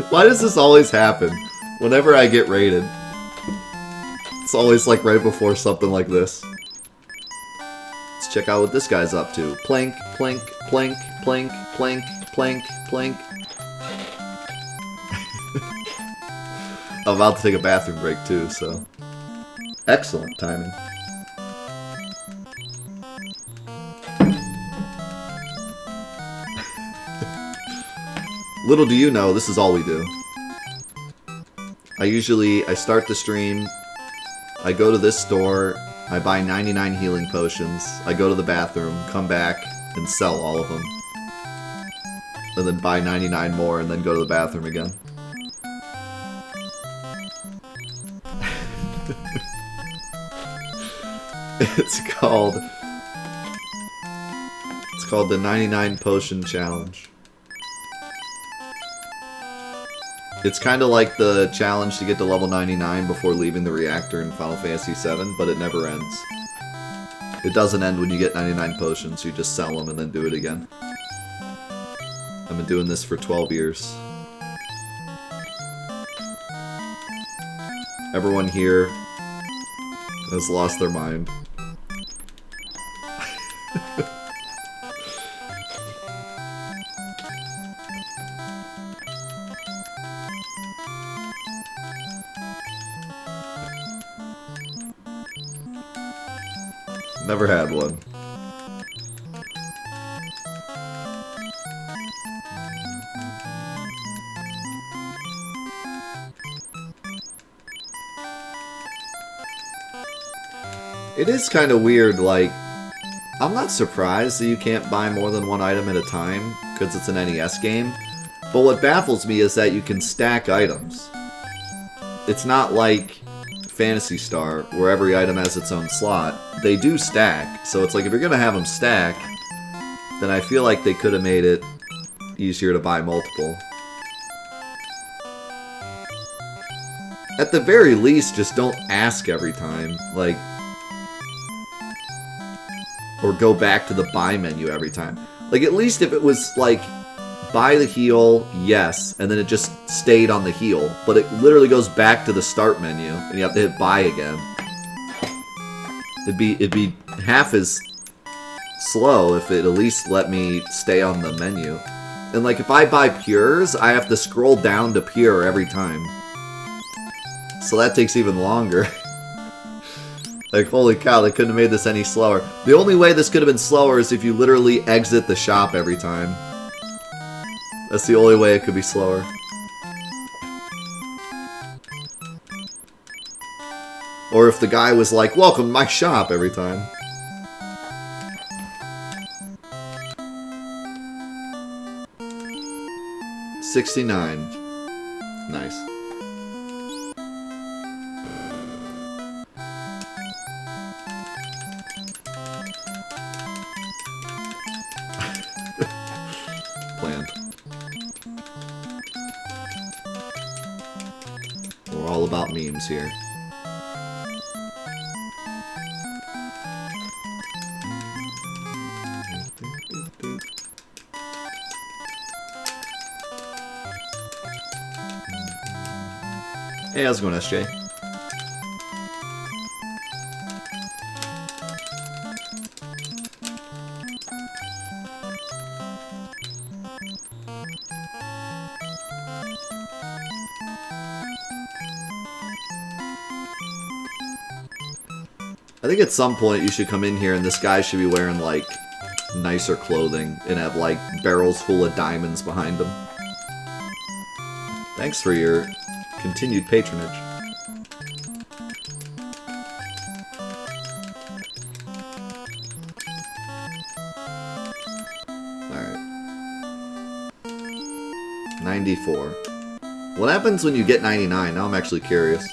Why does this always happen? Whenever I get raided. It's always like right before something like this. Let's check out what this guy's up to. Plank, plank, plank, plank, plank, plank, plank. I'm about to take a bathroom break too, so... Excellent timing. Little do you know, this is all we do. I start the stream, I go to this store, I buy 99 healing potions, I go to the bathroom, come back, and sell all of them. And then buy 99 more, and then go to the bathroom again. It's called the 99 Potion Challenge. It's kind of like the challenge to get to level 99 before leaving the reactor in Final Fantasy VII, but it never ends. It doesn't end when you get 99 potions, you just sell them and then do it again. I've been doing this for 12 years. Everyone here has lost their mind. Never had one. It is kind of weird, like, I'm not surprised that you can't buy more than one item at a time, because it's an NES game, but what baffles me is that you can stack items. It's not like Phantasy Star, where every item has its own slot. They do stack, so it's like if you're gonna have them stack, then I feel like they could have made it easier to buy multiple. At the very least, just don't ask every time, like, or go back to the buy menu every time. Like, at least if it was like, buy the heal, yes, and then it just stayed on the heal, but it literally goes back to the start menu, and you have to hit buy again. It'd be half as slow if it at least let me stay on the menu. And like, if I buy Pures, I have to scroll down to Pure every time. So that takes even longer. Like, holy cow, they couldn't have made this any slower. The only way this could have been slower is if you literally exit the shop every time. That's the only way it could be slower. Or if the guy was like, welcome to my shop every time. $69. Nice. Planned. We're all about memes here. Hey, how's it going, SJ? I think at some point you should come in here and this guy should be wearing, like, nicer clothing and have, like, barrels full of diamonds behind him. Thanks for your continued patronage. Alright. 94. What happens when you get 99? Now I'm actually curious.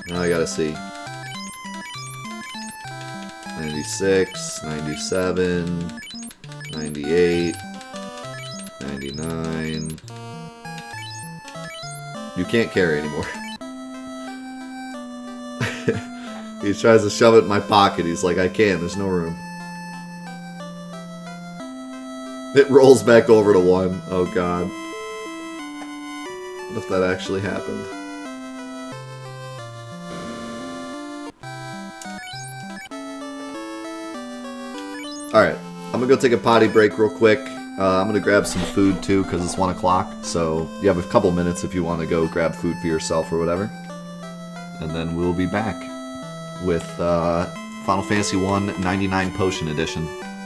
Now I gotta see. 96, 97, 98, 99... You can't carry anymore. He tries to shove it in my pocket. He's like, I can't. There's no room. It rolls back over to 1. Oh, God. What if that actually happened? Alright. I'm gonna go take a potty break real quick. I'm going to grab some food, too, because it's 1 o'clock. So you have a couple minutes if you want to go grab food for yourself or whatever. And then we'll be back with Final Fantasy 1 99 Potion Edition.